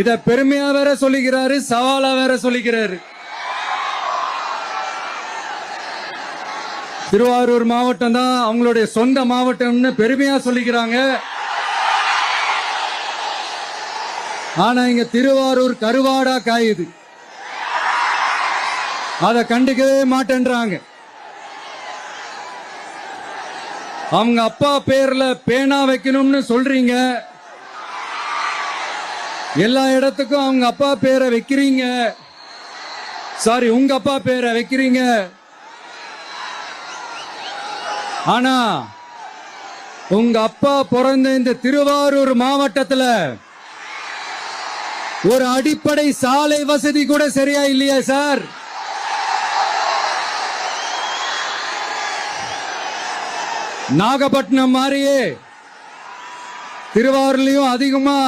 இத பெருமையா வேற சொல்லிக்கிறாரு, சவாலா வேற சொல்லிக்கிறாரு. திருவாரூர் மாவட்டம் தான் அவங்களுடைய சொந்த மாவட்டம்னு பெருமையா சொல்லிக்கிறாங்க. ஆனா இங்க திருவாரூர் கருவாடா காயுது. அத கண்டுக்கவே மாட்டேன்றாங்க. அவங்க அப்பா பேர்ல பேனா வைக்கணும்னு சொல்றீங்க. எல்லா இடத்துக்கும் அவங்க அப்பா பேரை வைக்கிறீங்க. சாரி, உங்க அப்பா பேரை வைக்கிறீங்க. ஆனா உங்க அப்பா பிறந்த இந்த திருவாரூர் மாவட்டத்துல ஒரு அடிப்படை சாலை வசதி கூட சரியா இல்லையா சார்? நாகப்பட்டினம் மாதிரியே திருவாரூர்லயும் அதிகமா